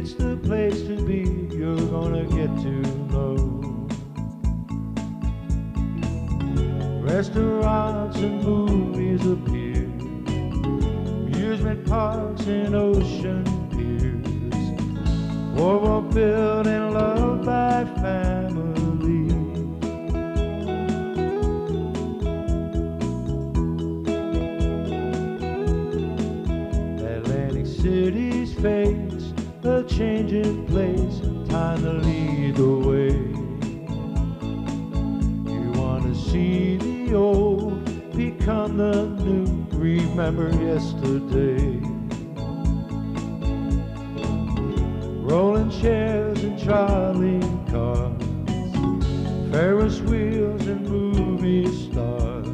It's the place to be, you're gonna get to know. Restaurants and movies appear, amusement parks and ocean piers, boardwalk built and loved by family. Atlantic City's face, a changing place, time to lead the way. You want to see the old become the new, remember yesterday. Rolling chairs and trolley cars, Ferris wheels and movie stars,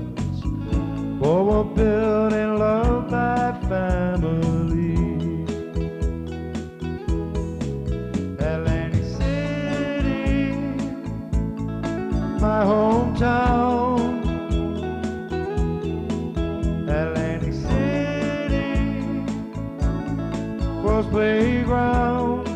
boardwalk built and loved by family. Atlantic City, my hometown. Atlantic City, world's playground.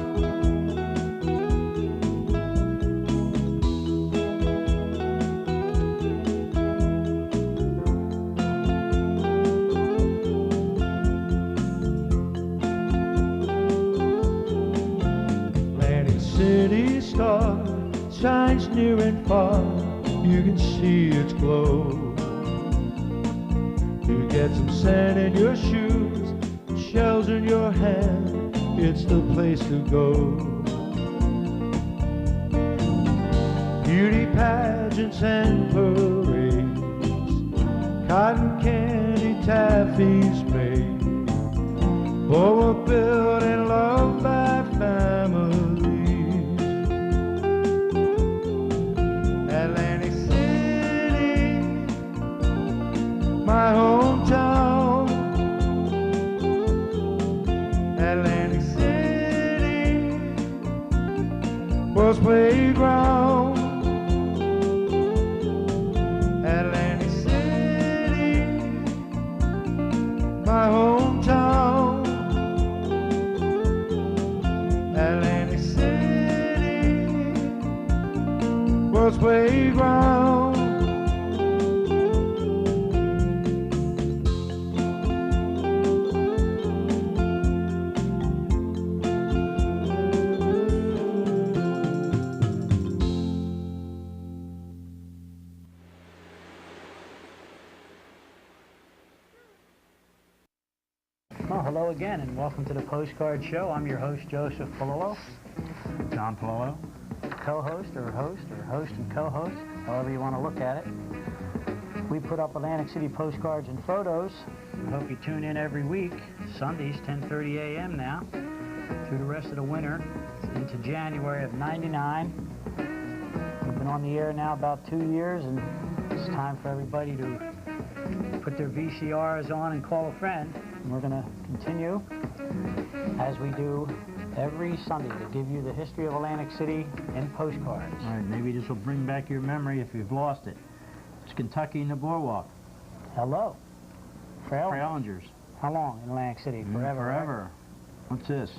Atlantic City star shines near and far, you can see its glow. You get some sand in your shoes, shells in your hand, it's the place to go. Beauty pageants and parades, cotton candy taffies made, boardwalk built and loved by families. Atlantic City, my hometown. Atlantic City, world's playground. Atlantic City, my hometown. Atlantic City, world's playground. Well, hello again, and welcome to the Postcard Show. I'm your host, Joseph Polillo. John Polillo. Co-host and co-host, however you want to look at it. We put up Atlantic City postcards and photos. I hope you tune in every week, Sundays, 10:30 a.m. now, through the rest of the winter into January of '99. We've been on the air now about 2 years, and it's time for everybody to put their VCRs on and call a friend. And we're going to continue, as we do every Sunday, to give you the history of Atlantic City in postcards. All right, maybe this will bring back your memory if you've lost it. It's Kentucky in the Boardwalk. Hello. Trailingers. How long in Atlantic City? Forever. Forever. Right? What's this?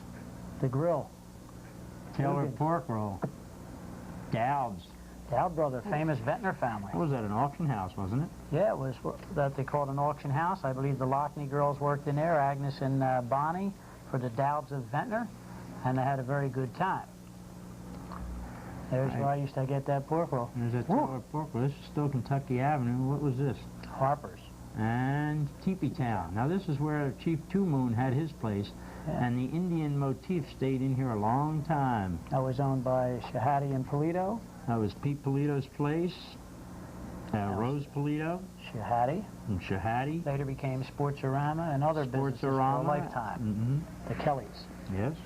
The Grill. Taylor Hogan. pork roll. Dowds. Dowd brother, famous Ventnor family. What was that, an auction house, wasn't it? Yeah, it was that they called an auction house. I believe the Lockney girls worked in there, Agnes and Bonnie, for the Dowds of Ventnor, and they had a very good time. There's where I used to get that pork roll. There's that Taylor pork roll. This is still Kentucky Avenue. What was this? Harper's. And Teepee Town. Now this is where Chief Two Moon had his place, and the Indian motif stayed in here a long time. That was owned by Shahadi and Polillo. That was Pete Polito's place. Rose Polillo. Shahadi. And Shahadi. Later became Sportsorama and other businesses for a lifetime. The Kellys. Yes.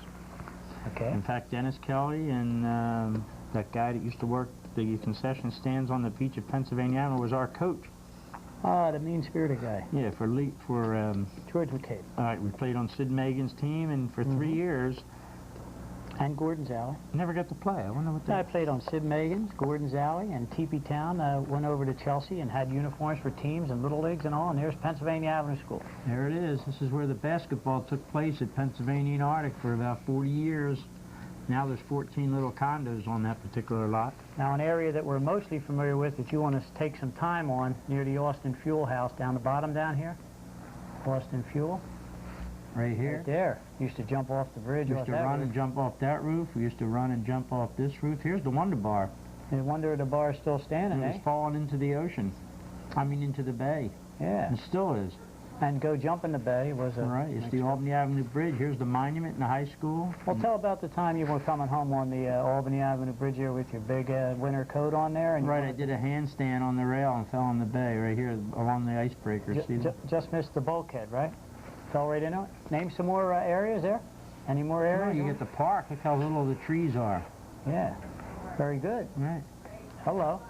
Okay. In fact, Dennis Kelly and that guy that used to work the concession stands on the beach of Pennsylvania Avenue was our coach. Ah, the mean-spirited guy. Yeah, for George McCabe. All right, we played on Sid Megan's team, and for 3 years. And Gordon's Alley. Never got to play. I wonder what that. I played on Sid Megan's, Gordon's Alley, and Teepee Town. Went over to Chelsea and had uniforms for teams and little leagues and all. And there's Pennsylvania Avenue School. There it is. This is where the basketball took place at Pennsylvania and Arctic for about 40 years. Now there's 14 little condos on that particular lot. Now, an area that we're mostly familiar with that you want to take some time on, near the Austin Fuel House, down the bottom down here. Austin Fuel. Right here. Right there. Used to jump off the bridge. Used to run and jump off that roof. We used to run and jump off this roof. Here's the Wonder Bar. No wonder the bar's still standing, It was falling into the ocean. I mean, into the bay. Yeah. It still is. And go jump in the bay was a... Right, it's the Albany Avenue Bridge. Here's the monument in the high school. Well, tell about the time you were coming home on the Albany Avenue Bridge here with your big winter coat on there. And Right, I did a handstand on the rail and fell in the bay right here along the icebreaker. See that? Just missed the bulkhead, right? Fell right into it. Name some more areas there. Any more areas? You get the park. Look how little the trees are. Yeah, very good. Right. Hello.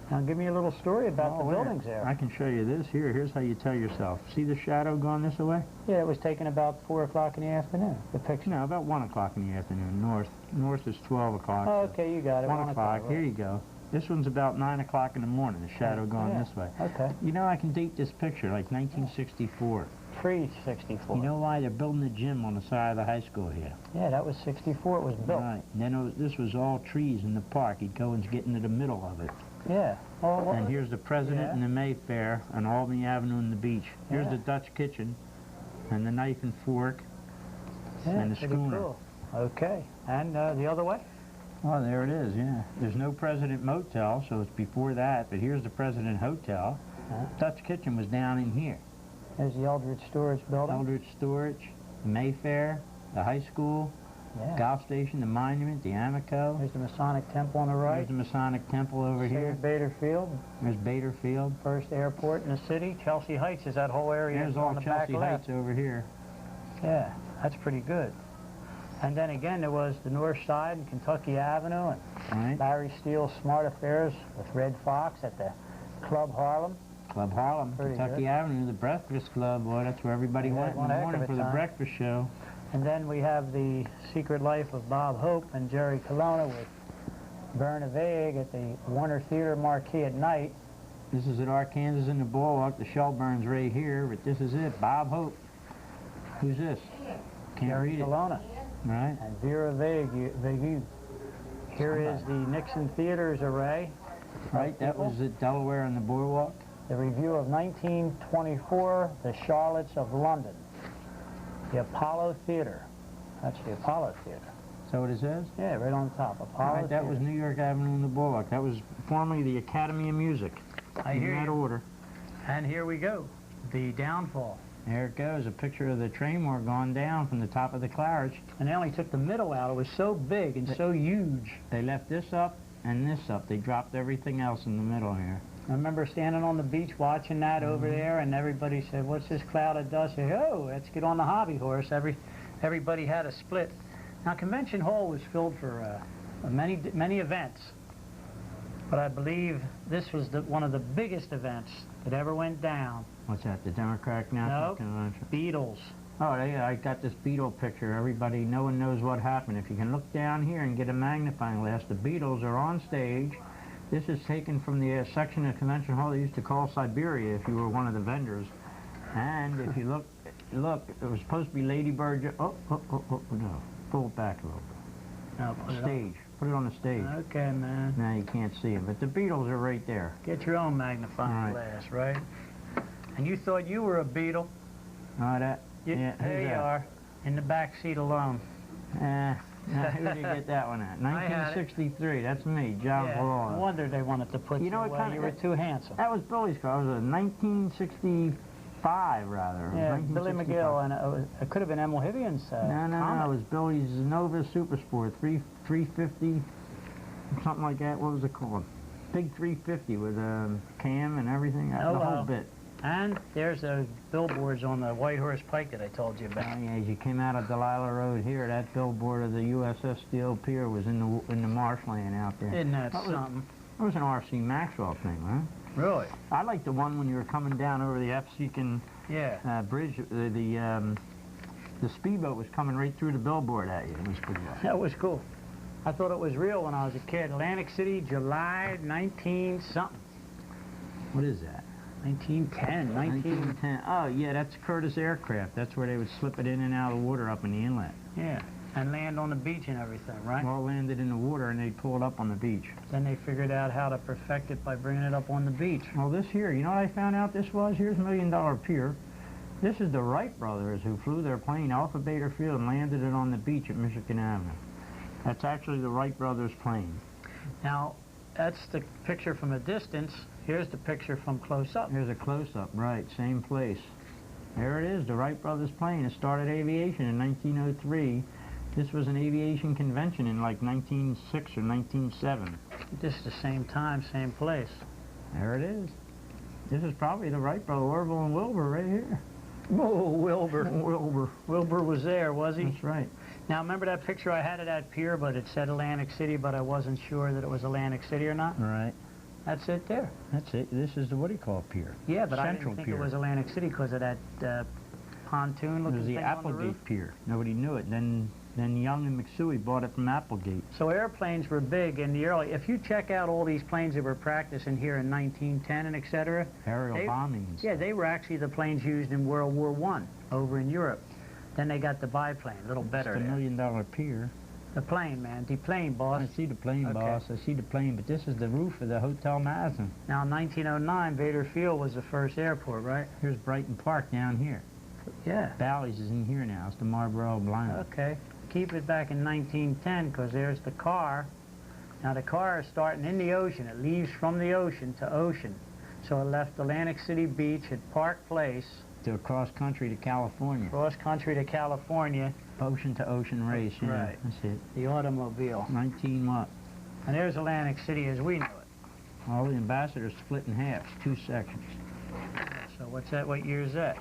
Now give me a little story about the buildings there. I can show you this. Here's how you tell yourself. See the shadow going this way? Yeah, it was taken about 4 o'clock in the afternoon, the picture. No, about 1 o'clock in the afternoon. North is 12 o'clock. Oh, okay, you got it. 1 o'clock. Right. Here you go. This one's about 9 o'clock in the morning, the shadow going this way. Okay. You know, I can date this picture, like 1964. 364. You know why? They're building a gym on the side of the high school here. Yeah, that was 64. It was built. Right. And then this was all trees in the park. You'd go and get into the middle of it. Yeah. Oh, And here's the President and the Mayfair on Albany Avenue and the beach. Here's the Dutch kitchen and the knife and fork and the schooner. Cool. Okay. And the other way? Oh, there it is, yeah. There's no President Motel, so it's before that, but here's the President Hotel. Dutch kitchen was down in here. There's the Eldridge Storage Building. Eldridge Storage, the Mayfair, the high school, golf station, the monument, the Amico. There's the Masonic Temple on the right. There's the Masonic Temple over here. Bader Field. There's Bader Field. First airport in the city. Chelsea Heights is that whole area. There's all Chelsea Heights over here. Yeah, that's pretty good. And then again, there was the North Side and Kentucky Avenue and Larry Steele's Smart Affairs with Red Fox at the Club Harlem. Club Harlem, Kentucky Avenue, the Breakfast Club. Boy, that's where everybody went in the morning for the breakfast show. And then we have the Secret Life of Bob Hope and Jerry Colonna with Burn of Egg at the Warner Theater marquee at night. This is at Arkansas in the Boardwalk. The Shelburne's right here, but this is it. Bob Hope. Who's this? Can't read it. Colonna. Right. And Vera Vegu. Here is the Nixon Theater's array. Right, that was at Delaware on the Boardwalk. The review of 1924, The Charlottes of London. The Apollo Theater. That's the Apollo Theater. So what it says? Yeah, right on the top. Apollo Theater. That was New York Avenue in the Boardwalk. That was formerly the Academy of Music. In that order. And here we go. The downfall. There it goes, a picture of the Traymore going down from the top of the Claridge. And they only took the middle out. It was so big and so huge. They left this up and this up. They dropped everything else in the middle here. I remember standing on the beach watching that over there, and everybody said, "What's this cloud of dust?" I said, "Oh, let's get on the hobby horse." Everybody had a split. Now, Convention Hall was filled for many events, but I believe this was one of the biggest events that ever went down. What's that, the Democratic National Convention? Beatles. Oh, yeah, I got this Beatle picture. Everybody, no one knows what happened. If you can look down here and get a magnifying glass, the Beatles are on stage. This is taken from the section of Convention Hall they used to call Siberia if you were one of the vendors. And if you look, it was supposed to be Lady Bird. No. Pull it back a little bit. No, Put it on the stage. Okay, man. Now you can't see it, but the Beatles are right there. Get your own magnifying glass, right? And you thought you were a Beatle. There you are, in the back seat alone. Who did you get that one at? 1963. That's me, John Polillo. No wonder they wanted to put you away. You were too handsome. That was Billy's car. It was a 1965, rather. Yeah, Billy McGill, and it could have been Emil Hivian's. No. It was Billy's Nova Super Sport 350, something like that. What was it called? Big 350 with a cam and everything. The whole bit. And there's those billboards on the White Horse Pike that I told you about. Oh, yeah, as you came out of Delilah Road here, that billboard of the USS Steel Pier was in the marshland out there. Isn't that something? It was an R.C. Maxwell thing, huh? Really? I liked the one when you were coming down over the Epsecan bridge. The speedboat was coming right through the billboard at you. It was pretty good. That was cool. I thought it was real when I was a kid. Atlantic City, July 19-something. What is that? 1910. 1910. Oh, yeah, that's Curtiss Aircraft. That's where they would slip it in and out of the water up in the inlet. Yeah. And land on the beach and everything, right? All landed in the water and they pulled up on the beach. Then they figured out how to perfect it by bringing it up on the beach. Well, this here, you know what I found out this was? Here's $1 Million Pier. This is the Wright brothers who flew their plane off of Bader Field and landed it on the beach at Michigan Avenue. That's actually the Wright brothers' plane. Now, that's the picture from a distance. Here's the picture from close up. Here's a close-up, right, same place. There it is, the Wright brothers' plane. It started aviation in 1903. This was an aviation convention in like 1906 or 1907. Just the same time, same place. There it is. This is probably the Wright brothers, Orville and Wilbur, right here. Oh, Wilbur. Wilbur. Wilbur was there, was he? That's right. Now, remember that picture I had of that pier, but it said Atlantic City, but I wasn't sure that it was Atlantic City or not? Right. That's it there. That's it. This is the, what do you call, pier? Yeah, but I Central didn't think Pier. it was Atlantic City because of that pontoon It looking was the thing on the roof. Applegate Pier. Nobody knew it. Then Young and McSuey bought it from Applegate. So airplanes were big in the early. If you check out all these planes that were practicing here in 1910 and etc. Aerial bombings. Yeah, they were actually the planes used in World War I over in Europe. Then they got the biplane, a little better. It's the $1 Million Pier. The plane, man. The plane, boss. I see the plane, Okay. boss. I see the plane, but this is the roof of the Hotel Madison. Now, in 1909, Bader Field was the first airport, right? Here's Brighton Park down here. Yeah. Bally's is in here now. It's the Marlboro Blind. Okay. Keep it back in 1910 because there's the car. Now, the car is starting in the ocean. It leaves from the ocean to ocean. So it left Atlantic City Beach at Park Place. To across country to California. Cross country to California. Ocean to ocean race, yeah. Right. That's it. The automobile. 19 what? And there's Atlantic City as we know it. All the ambassadors split in half, 2 sections. So what's that? What year is that?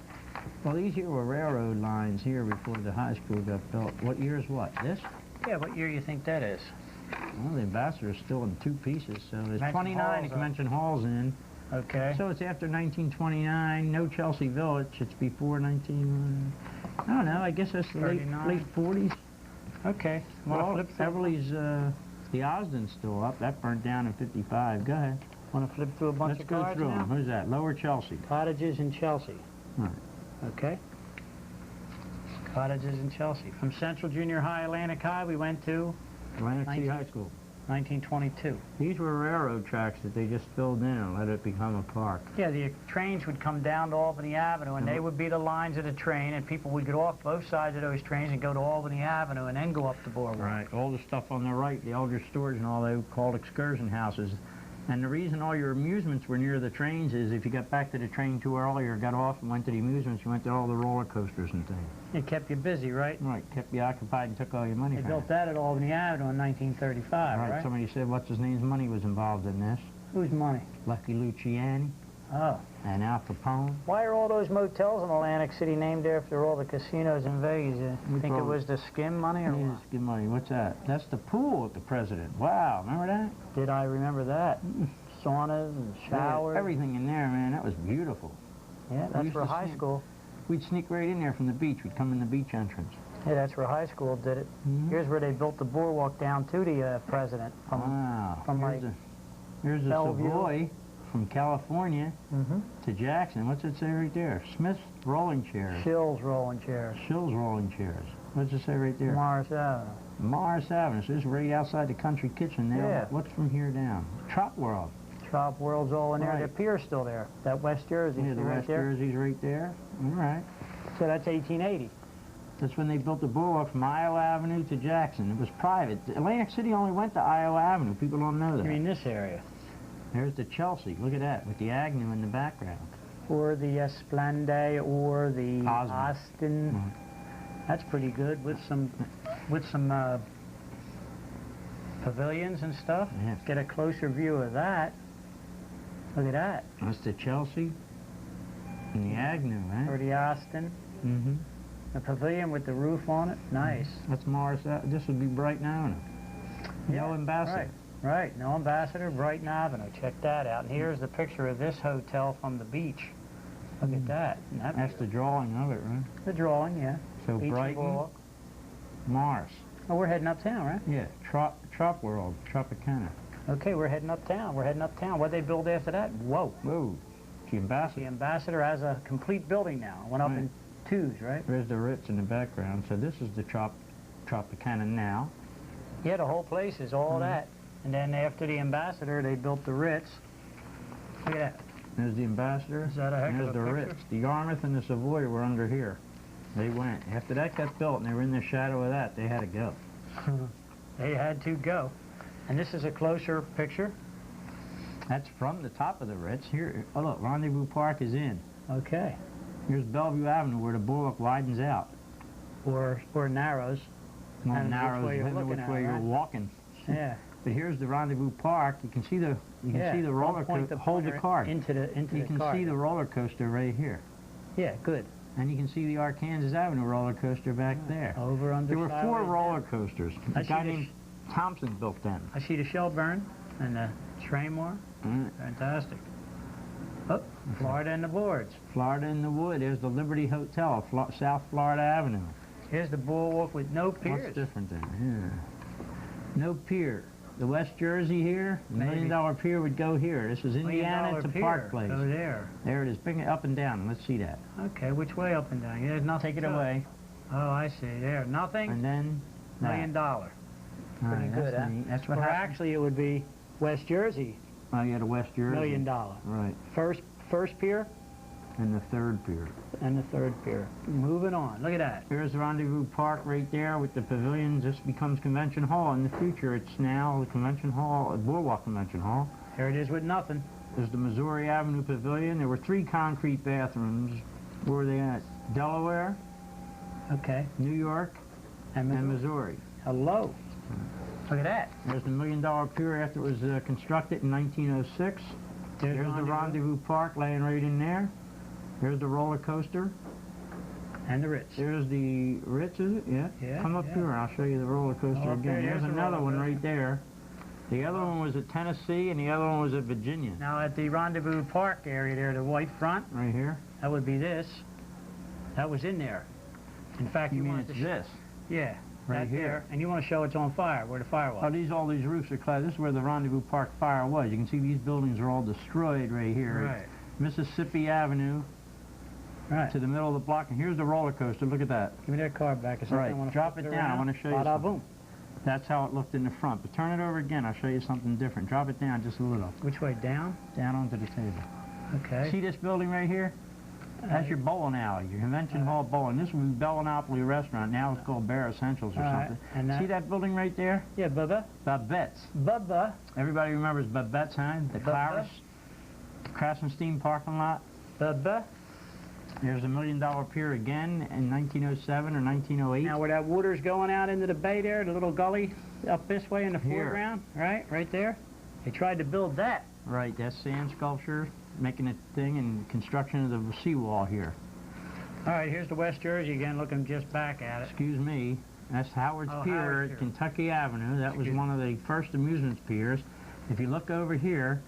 Well, these here were railroad lines here before the high school got built. What year is what? This? Yeah, what year you think that is? Well, the ambassador's still in 2 pieces, so there's Convention 29 Hall's the convention hall's in. Okay. So it's after 1929, no Chelsea Village, it's before 19... I don't know, I guess that's the late 40s. Okay. Well, Everly's, the Osden's still up. That burnt down in 55. Go ahead. Want to flip through a bunch Let's of go cards through now? them. Who's that? Lower Chelsea. Cottages in Chelsea. Right. Okay. Cottages in Chelsea. From Central Junior High, Atlantic High, we went to Atlantic City High School. 1922. These were railroad tracks that they just filled in and let it become a park. Yeah, the trains would come down to Albany Avenue, and they would be the lines of the train, and people would get off both sides of those trains and go to Albany Avenue and then go up the boardwalk. Right. All the stuff on the right, the elder storage and all, they called excursion houses. And the reason all your amusements were near the trains is if you got back to the train too early or got off and went to the amusements, you went to all the roller coasters and things. It kept you busy, right? Right. Kept you occupied and took all your money They from built you. that at Albany Avenue in 1935, right? Somebody said, what's his name's money was involved in this? Whose money? Lucky Luciani Oh. and Al Capone. Why are all those motels in Atlantic City named after all the casinos in Vegas? You think it probably- was the skim money or what? Yes, good money. What's that? That's the pool at the President. Wow, remember that? Did I remember that? Saunas and showers. Everything in there, man. That was beautiful. Yeah, that's used for to high sneak. school. We'd sneak right in there from the beach. We'd come in the beach entrance. Yeah, that's where high school did it. Mhm. Here's where they built the boardwalk down to the President. Wow. from Here's a Bellevue. Savoy from California Mm-hmm. to Jackson. What's it say right there? Smith's rolling chairs. Shill's rolling chairs. Shill's rolling chairs. What's it say right there? Morris Avenue. Morris Avenue. So this is right outside the country kitchen there. Yeah. What's from here down? Trop World. Shop World's all in there. Right. The pier's still there. That West Jersey Yeah, the right West there. Jersey's right there. All right. So that's 1880. That's when they built the boardwalk from Iowa Avenue to Jackson. It was private. Atlantic City only went to Iowa Avenue. People don't know that. You mean this area? There's the Chelsea. Look at that, with the Agnew in the background. Or the Esplende or the Austin. Mhm. That's pretty good with some pavilions and stuff. Yeah. Get a closer view of that. Look at that. That's the Chelsea and the Agnew, Or right? the Austin. Mm-hmm. The pavilion with the roof on it. Nice. That's Morris. This would be Brighton Avenue. No ambassador. Right. No Ambassador, Brighton Avenue. Check that out. And here's the picture of this hotel from the beach. Look at that. Isn't that That's the drawing of it, right? the drawing, yeah. So Beach Brighton, Boardwalk. Morris. Oh, we're heading uptown, right? Yeah, Trop World, Tropicana. Okay, we're heading uptown. We're heading uptown. What'd they build after that? Whoa. Whoa, the The ambassador. Ambassador has a complete building now. Went up Right. in twos, right? There's the Ritz in the background. So this is the Trop Tropicana now. Yeah, the whole place is all Mhm. that. And then after the Ambassador, they built the Ritz. Look at that. There's the Ambassador. Is that a heck and of there's a the picture? Ritz. The Yarmouth and the Savoy were under here. They went. After that got built and they were in the shadow of that, they had to go. They had to go. And this is a closer picture. That's from the top of the Ritz. Here, oh look, Rendezvous Park is in. Okay. Here's Bellevue Avenue where the boardwalk widens out. Or narrows. Well, Depends which narrows, way you're depending looking which at, way you're right? walking. Yeah. But here's the Rendezvous Park. You can see the roller coaster. Hold the cart. Into the You can cart. see the roller coaster right here. Yeah, good. And you can see the Arkansas Avenue roller coaster back there. Over under. There were 4 sideways roller down. coasters. I A see guy the named Thompson built them. I see the Shelburne and the Traymore. Mm. Fantastic. Oh, Florida and the boards. Florida in the Wood. There's the Liberty Hotel, South Florida Avenue. Here's the boardwalk with no What's piers. different there? Yeah. No pier. The West Jersey here, the $1 Maybe. million pier would go here. This is Indiana $1 to pier. Park Place. Go there. There it is. Bring it up and down. Let's see that. Okay, which way up and down? Yeah, there's nothing. Take it to away. Oh, I see. There, nothing. And then that. $1 million. All Pretty right, good, that's huh? neat. That's what Or happened. actually, it would be West Jersey. Oh, yeah, the West Jersey. $1 million. Right. First pier And the third pier. and the third pier. Moving on. Look at that. Here's Rendezvous Park right there with the pavilions. This becomes Convention Hall. In the future, it's now the Convention Hall, Boardwalk Convention Hall. There it is with nothing. There's the Missouri Avenue Pavilion. There were 3 concrete bathrooms. Where were they at? Delaware, Okay. New York, And and Missouri. hello. Look at that. There's the $1 million pier after it was constructed in 1906. There's the Rendezvous Park laying right in there. There's the roller coaster. And the Ritz. There's the Ritz, is it? Yeah. Yeah, Come up yeah. here and I'll show you the roller coaster Oh, up there, again. there's There's the another roller one coaster. right there. The other one was at Tennessee and the other one was at Virginia. Now at the Rendezvous Park area there, the white front, Right here. that would be this. That was in there. In fact, You you mean wanted it's to this? yeah, Right that here. there. And you want to show it's on fire, where the fire was. Oh, all these roofs are clad. This is where the Rendezvous Park fire was. You can see these buildings are all destroyed right here. Right. Mississippi Avenue Right. to the middle of the block. And here's the roller coaster. Look at that. Give me that card back a second. Right, I wanna drop flip it down. I around. wanna show you Bada something. boom. That's how it looked in the front. But turn it over again. I'll show you something different. Drop it down just a little. Which way, down? Down onto the table. Okay. See this building right here? That's your bowling alley, your convention hall bowling. This would be Bellinopoly Restaurant. Now it's called Bear Essentials or All right, something. and that- See that building right there? Yeah, Bubba. Babette's. Bubba. Everybody remembers Babette's, huh? The Bubba. Claris Krasenstein parking lot. Bubba. There's a $1 million pier again in 1907 or 1908. Now where that water's going out into the bay there, the little gully up this way in the Here. foreground, right there. They tried to build that. Right, that's sand sculpture, making a thing, and construction of the seawall here. All right, here's the West Jersey again, looking just back at it. Excuse me, that's Howard's Oh, Pier Howard's at Pier. Kentucky Avenue. That was Excuse one of the first amusement piers. If you look over here,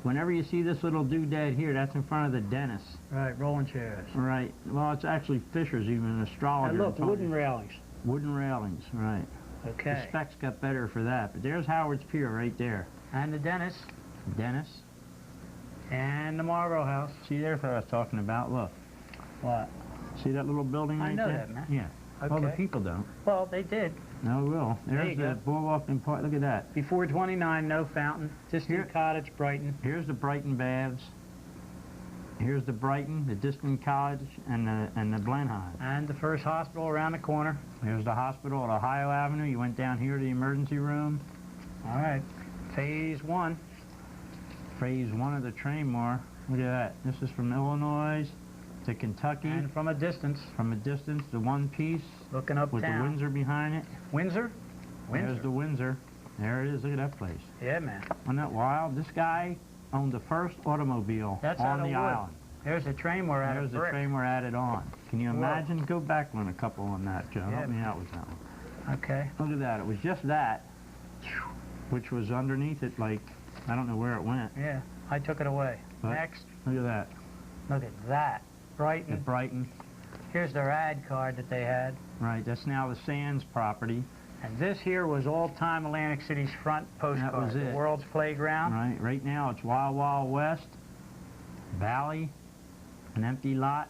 whenever you see this little doodad here, that's in front of the dentist. Right, rolling chairs. Right, well, it's actually Fisher's, even an astrologer. And look, told wooden me. railings. Wooden railings, right. The Okay. specs got better for that. But there's Howard's Pier right there. And the dentist. Dentist. And the Marlboro House. See, there's what I was talking about. Look. What? See that little building I right know there? that, man. Yeah. Well, the Okay. people don't. Well, they did. No, will. There There's you the go. boardwalk and park. Look at that. Before 29, no fountain. Distant Here- Cottage, Brighton. Here's the Brighton Baths. Here's the Brighton, the Distant College, and the Blenheim. And the first hospital around the corner. There's the hospital at Ohio Avenue. You went down here to the emergency room. All right. Phase 1. Phase 1 of the Traymore. Look at that. This is from Illinois to Kentucky. And from a distance, From a distance, the one piece looking uptown. with the Windsor behind it. Windsor? There's the Windsor. There it is. Look at that place. Yeah, man. Isn't that wild? This guy owned the first automobile That's on out the of wood. island. There's a train we're at. There's the train we're added on. Can you Whoa. imagine? Go back one a couple on that, Joe. Yeah. Help me out with that one. Okay. Look at that. It was just that, which was underneath it, like, I don't know where it went. Yeah. I took it away. But- Next. Look at that. Look at that. At Brighton. Brighton. Here's their ad card that they had. Right, that's now the Sands property. And this here was all-time Atlantic City's front postcard. was The it. World's Playground. Right, right now it's Wild Wild West, Valley, an empty lot.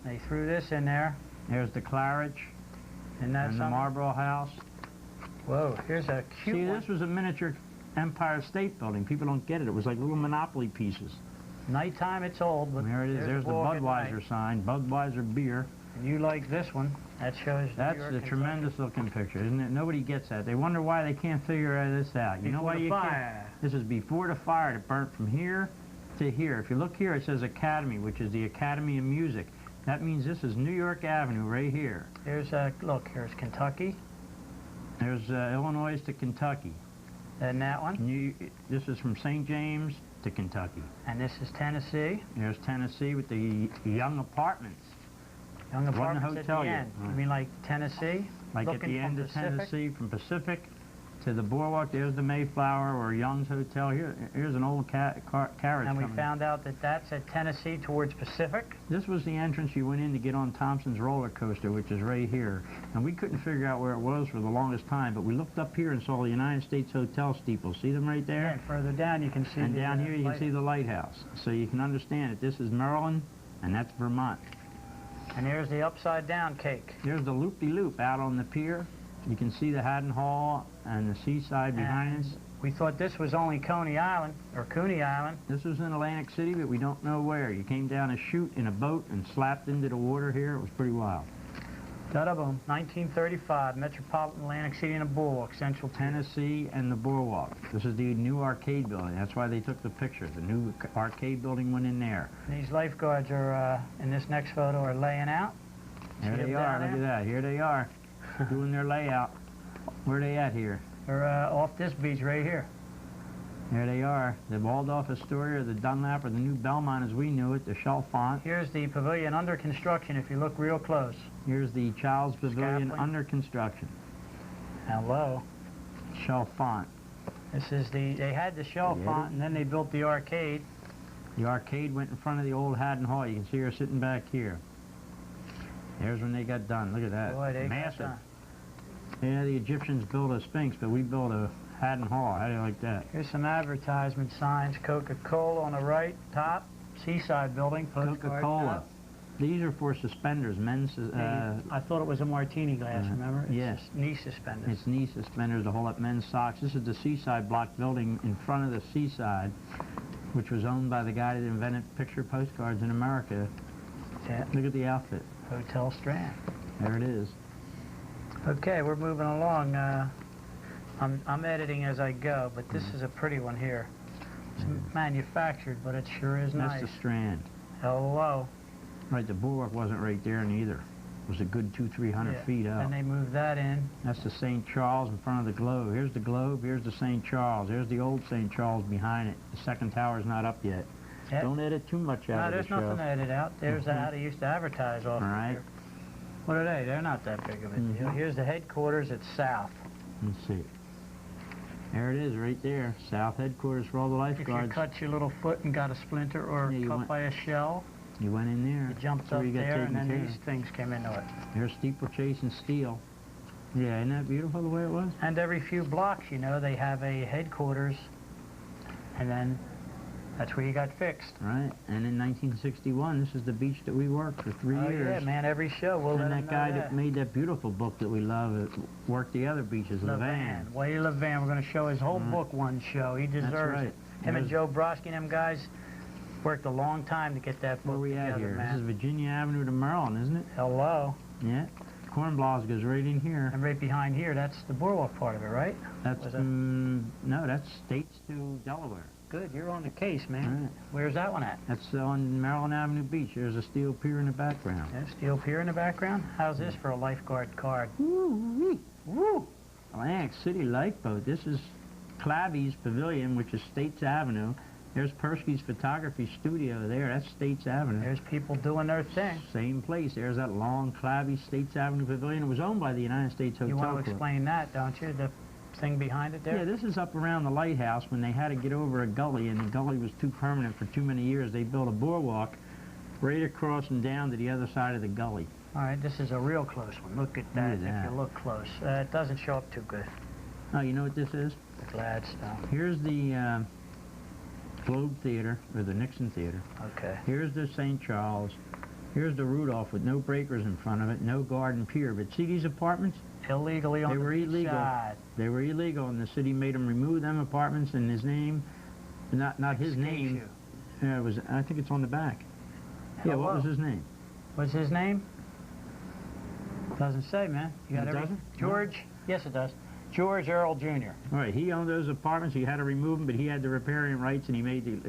They threw this in there. There's the Claridge, And that's the Marlborough House. Whoa, here's a cute See, one. this was a miniature Empire State Building. People don't get it. It was like little Monopoly pieces. Nighttime, it's old, but There it is. There's the Budweiser sign. Budweiser beer. And you like this one. That shows That's New York, the Kentucky. tremendous looking picture, isn't it? Nobody gets that. They wonder why they can't figure this out. You know why you can't? This is before the fire that burnt from here to here. If you look here, it says Academy, which is the Academy of Music. That means this is New York Avenue right here. Here's look, here's Kentucky. There's Illinois to Kentucky. And that one. This is from St. James to Kentucky. And this is Tennessee. There's Tennessee with the Young Apartments. Young Apartments hotel at the yet. end. Right. You mean like Tennessee? Like at the end of Tennessee, from Pacific to the Boardwalk, there's the Mayflower or Young's Hotel. Here's an old carriage And we coming. found out that that's at Tennessee towards Pacific. This was the entrance you went in to get on Thompson's roller coaster, which is right here. And we couldn't figure out where it was for the longest time, but we looked up here and saw the United States Hotel steeple. See them right there? Yeah, and further down you can see And down here you can see the lighthouse. So you can understand that this is Maryland and that's Vermont. And there's the upside down cake. There's the loop-de-loop out on the pier. You can see the Haddon Hall and the seaside behind us. We thought this was only Coney Island, or Cooney Island. This was in Atlantic City, but we don't know where. You came down a chute in a boat and slapped into the water here. It was pretty wild. Da-da-boom. 1935, Metropolitan Atlantic City and the Boardwalk, Central Tennessee and the Boardwalk. This is the new arcade building. That's why they took the picture. The new arcade building went in there. These lifeguards are, in this next photo, are laying out. There they are. Look at that. Here they are, doing their layout. Where are they at here? They're off this beach right here. There they are. The Waldorf Astoria, the Dunlap, or the new Belmont as we knew it, the Chalfont. Here's the pavilion under construction if you look real close. Here's the Child's Pavilion Scaffolding. under construction. Hello. Chalfont. This is they had the Chalfont and then they built the arcade. The arcade went in front of the old Haddon Hall. You can see her sitting back here. There's when they got done. Look at that. Boy, they massive. got done. Yeah, the Egyptians built a Sphinx, but we built a Haddon Hall. How do you like that? Here's some advertisement signs. Coca-Cola on the right top. Seaside building. Coca-Cola. These are for suspenders, men's... I thought it was a martini glass, remember? It's yes. knee suspenders. It's knee suspenders to hold up men's socks. This is the Seaside block building in front of the Seaside, which was owned by the guy that invented picture postcards in America. Yeah. Look at the outfit. Hotel Strand. There it is. Okay, we're moving along. I'm editing as I go, but this is a pretty one here. It's manufactured, but it sure is nice. That's the Strand. Hello. Right, the Boardwalk wasn't right there neither. It was a good 200-300 feet out. And they moved that in. That's the St. Charles in front of the Globe. Here's the Globe, here's the St. Charles. There's the old St. Charles behind it. The second tower's not up yet. Yep. Don't edit too much out of the show. No, there's nothing to edit out. There's how they used to advertise off All right. here. What are they? They're not that big of a deal. Here's the headquarters at South. Let's see. There it is, right there. South headquarters for all the If lifeguards. you cut your little foot and got a splinter or cut by a shell, you went in there. you jumped So up you got there, and taken then care these of. things came into it. There's steeplechase and steel. Yeah, isn't that beautiful the way it was? And every few blocks, you know, they have a headquarters, and then that's where you got fixed. Right, and in 1961, this is the beach that we worked for 3 Oh years. yeah, man, every show we'll let And them that know guy that made that beautiful book that we love worked the other beaches, Levan. Wade Levan, we're going to show his whole book one show. He deserves right. it. Him and Joe Brodsky and them guys worked a long time to get that book Where we together, at here? man. This is Virginia Avenue to Maryland, isn't it? Hello. Yeah. Cornblaws goes right in here. And right behind here, that's the Boardwalk part of it, right? That's, no, that's States to Delaware. Good, you're on the case, man. Right. Where's that one at? That's on Maryland Avenue Beach. There's a steel pier in the background. Yeah, steel pier in the background. How's this for a lifeguard card? Woo-wee. Woo! Atlantic City Lifeboat. This is Clavy's Pavilion, which is States Avenue. There's Persky's Photography Studio there. That's States Avenue. There's people doing their thing. Same place. There's that long Clavy States Avenue Pavilion. It was owned by the United States Hotel You want to Club. explain that, don't you? The thing behind it there? Yeah, this is up around the lighthouse when they had to get over a gully, and the gully was too permanent for too many years. They built a boardwalk right across and down to the other side of the gully. All right, this is a real close one. Look at that, if you look close. It doesn't show up too good. Oh, you know what this is? The Gladstone. Here's the Globe Theater, or the Nixon Theater. Okay. Here's the St. Charles. Here's the Rudolph with no breakers in front of it, no garden pier. But see these apartments? Illegally on the beach side. They were illegal, and the city made him remove them apartments in his name. Not his name. Yeah, it was. I think it's on the back. Yeah, what was his name? What's his name? Doesn't say, man. You got doesn't? George? Yes, it does. George Earl Jr. All right, he owned those apartments. He had to remove them, but he had the riparian rights, and he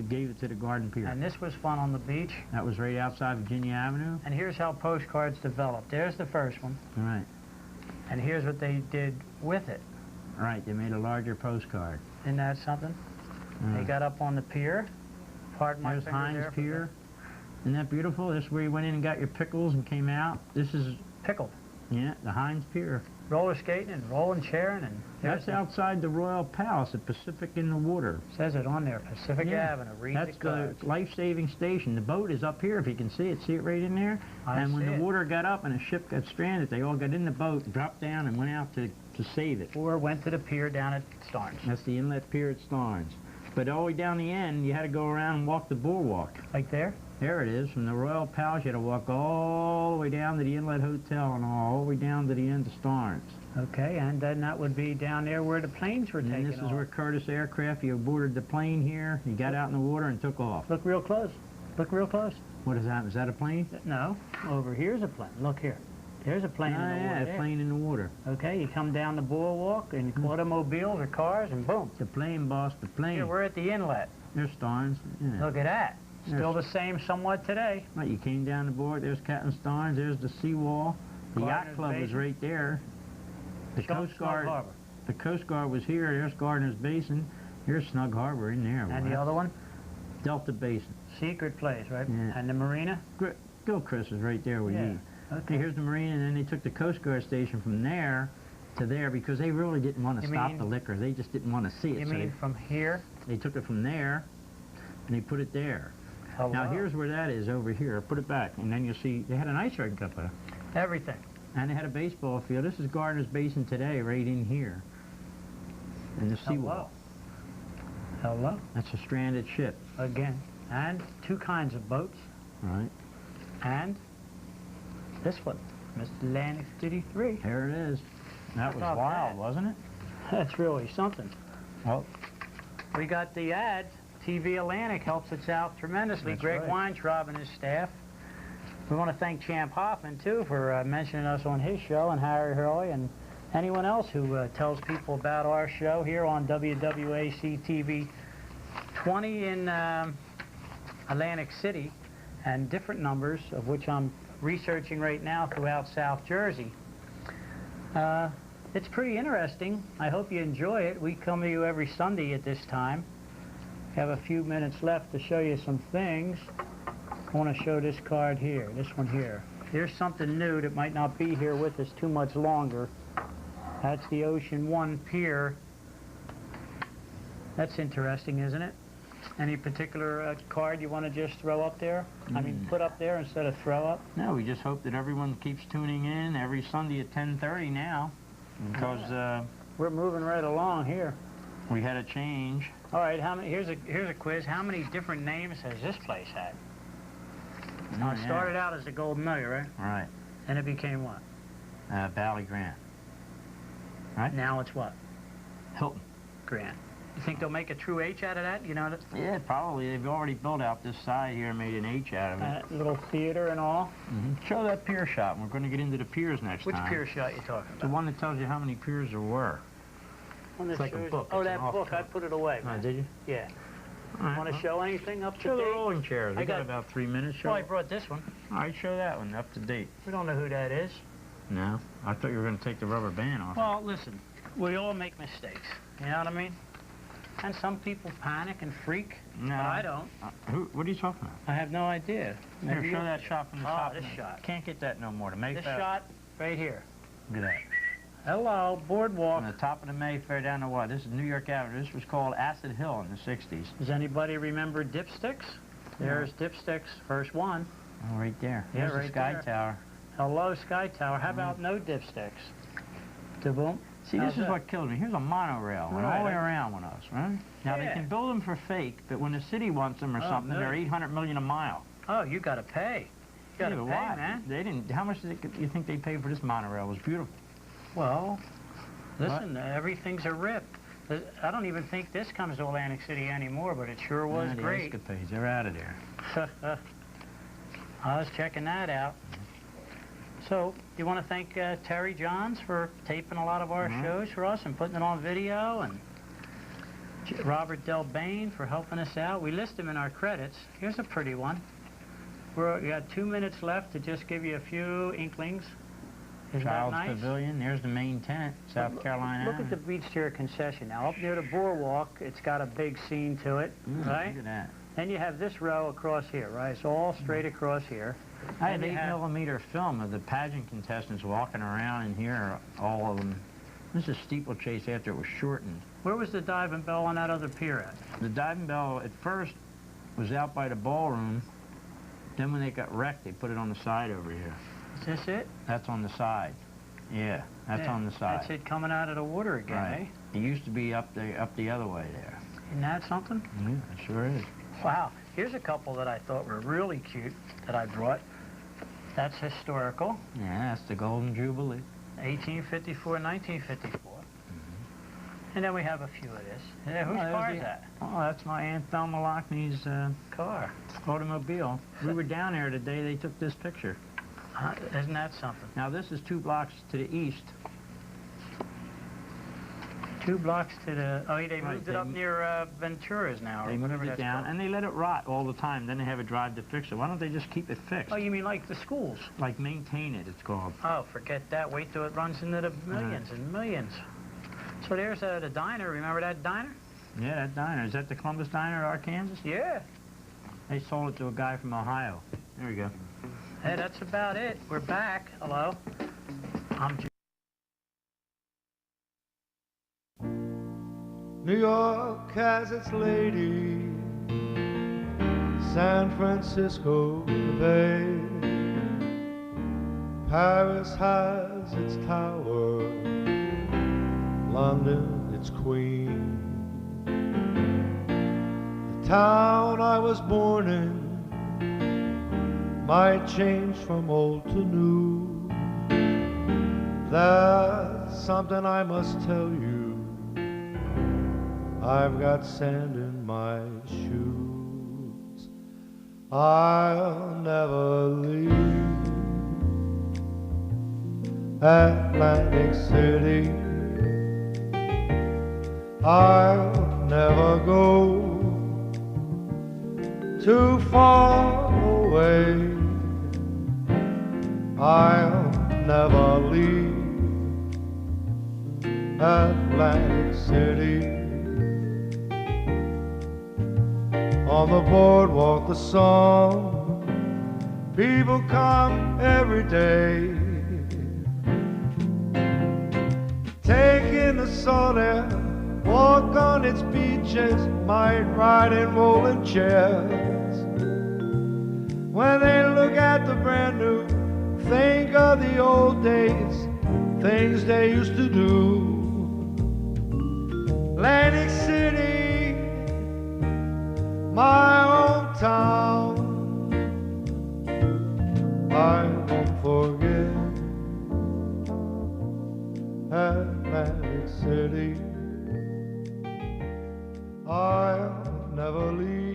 gave it to the garden pier. And this was fun on the beach. That was right outside Virginia Avenue. And here's how postcards developed. There's the first one. All right. And here's what they did with it. All right, they made a larger postcard. Isn't that something? They got up on the pier. Pardon my There's fingers Heinz there. Pier. Isn't that beautiful? This is where you went in and got your pickles and came out. This is, Pickled. yeah, the Heinz Pier. Roller skating and rolling chairing. And That's outside the Royal Palace at Pacific in the Water. says it on there, Pacific Avenue. Read That's the cards. the life-saving station. The boat is up here, if you can see it. See it right in there? And when the water got up and a ship got stranded, they all got in the boat, dropped down, and went out to save it. Or went to the pier down at Starnes. That's the inlet pier at Starnes. But all the way down the end, you had to go around and walk the boardwalk. Like there? There it is. From the Royal Palace, you had to walk all the way down to the Inlet Hotel and all the way down to the end of Starnes. Okay, and then that would be down there where the planes were taking off. And this is where Curtis Aircraft, you boarded the plane here, you got out in the water and took off. Look real close. Look real close. What is that? Is that a plane? No, over here's a plane. Look here. There's a plane in the water. Yeah, there. a plane in the water. Okay, you come down the boardwalk and automobiles or cars and boom. The plane, boss, the plane. Here, we're at the inlet. There's Starnes. Yeah. Look at that. Still the same somewhat today. Right, you came down the board, there's Captain Starnes, there's the seawall. The yacht club was right there. The Coast Guard was here, there's Gardiner's Basin. Here's Snug Harbor in there. And the other one? Delta Basin. Secret place, right? Yeah. And the marina? Gilchrist is right there with you. Okay. Here's the marina, and then they took the Coast Guard station from there to there because they really didn't want to stop the liquor. They just didn't want to see it. You mean from here? They took it from there, and they put it there. Hello. Now here's where that is over here. Put it back, and then you'll see they had an ice rink up there. Everything. And they had a baseball field. This is Gardiner's Basin today, right in here. And the seawall. Hello. That's a stranded ship. Again. And two kinds of boats. Right. And this one, Mr. Atlantic City 3. There it is. That was wild, wasn't it? That's really something. Well, we got the ads. TV Atlantic helps us out tremendously. That's Greg right. Weintraub and his staff. We want to thank Champ Hoffman, too, for mentioning us on his show, and Harry Hurley, and anyone else who tells people about our show here on WWAC TV 20 in Atlantic City, and different numbers, of which I'm researching right now throughout South Jersey. It's pretty interesting. I hope you enjoy it. We come to you every Sunday at this time. We have a few minutes left to show you some things. I want to show this card here, this one here. Here's something new that might not be here with us too much longer. That's the Ocean One Pier. That's interesting, isn't it? Any particular card you want to just throw up there? I mean, put up there instead of throw up? No, we just hope that everyone keeps tuning in every Sunday at 10:30 now, because we're moving right along here. We had a change. All right, here's a quiz. How many different names has this place had? Now, it started out as the Golden Nugget, right? Right. And it became what? Valley Grant. Right? Now it's what? Hilton. Grant. You think they'll make a true H out of that? You know? Yeah, probably. They've already built out this side here and made an H out of it. Little theater and all. Show that pier shot. We're going to get into the piers next Which time. pier shot you talking about? The one that tells you how many piers there were. It's like a book. Oh, It's that an book. I put it away. Oh, did you? Yeah. All right, Want to show anything up to show date? the rolling chairs. We I got about 3 minutes. Show. Oh, I brought this one. All right, show that one up to date. We don't know who that is. No, I thought you were going to take the rubber band off. Well, listen, we all make mistakes. You know what I mean? And some people panic and freak, No. but I don't. What are you talking about? I have no idea. Here, show that shot from the top. this shot. Can't get that no more. To make This that. shot right here. Look at that. Hello, boardwalk. From the top of the Mayfair down to what? This is New York Avenue. This was called Acid Hill in the 60s. Does anybody remember Dipsticks? There's Dipsticks, first one. Oh, right there. Yeah, There's right the Sky there. Tower. Hello, Sky Tower. How about no Dipsticks? Da-boom. See, this is what killed me. Here's a monorail. Went all the way around with us, right? Now, they can build them for fake, but when the city wants them or something, they're 800 million a mile. Oh, you got to pay. gotta Yeah, but pay, why? man. They didn't. How much did you think they paid for this monorail? It was beautiful. Well, listen, everything's a rip. I don't even think this comes to Atlantic City anymore, but it sure was The great. escapades, they're out of there. I was checking that out. So, you want to thank Terry Johns for taping a lot of our shows for us and putting it on video, and Robert Delbane for helping us out. We list them in our credits. Here's a pretty one. We got 2 minutes left to just give you a few inklings. Isn't Child's that nice? Pavilion, there's the main tenant, South Carolina. Look at the beach chair concession now. Up near the boardwalk, it's got a big scene to it, right? Look at that. Then you have this row across here, right? It's all straight across here. I had Then you 8mm film of the pageant contestants walking around in here, all of them. This is steeplechase after it was shortened. Where was the diving bell on that other pier at? The diving bell at first was out by the ballroom. Then when they got wrecked, they put it on the side over here. Is this it? That's on the side. Yeah, that's on the side. That's it coming out of the water again, Right. It used to be up the other way there. Isn't that something? Yeah, it sure is. Wow. Here's a couple that I thought were really cute that I brought. That's historical. Yeah, that's the Golden Jubilee. 1854, 1954. And then we have a few of this. Yeah, whose car is that? Oh, that's my Aunt Thelma Lockney's Car. automobile. We were down there the day they took this picture. Isn't that something? Now, this is 2 blocks to the east. 2 blocks to the... Oh, they Right, moved it up near Ventura's now. They moved it down, and they let it rot all the time. Then they have a drive to fix it. Why don't they just keep it fixed? Oh, you mean like the schools? Like maintain it, it's called. Oh, forget that. Wait till it runs into the millions and millions. So there's the diner. Remember that diner? Yeah, that diner. Is that the Columbus Diner at Arkansas? Yeah. They sold it to a guy from Ohio. There we go. Hey, that's about it. We're back. Hello. I'm New York has its lady, San Francisco the Bay, Paris has its tower, London its queen. The town I was born in might change from old to new. That's something I must tell you. I've got sand in my shoes. I'll never leave Atlantic City. I'll never go too far away. I'll never leave Atlantic City. On the boardwalk, the song, people come every day, take in the salt air, walk on its beaches, might ride in rolling chairs. When they look at the brand new, think of the old days, things they used to do. Atlantic City, my hometown, I won't forget Atlantic City. I'll never leave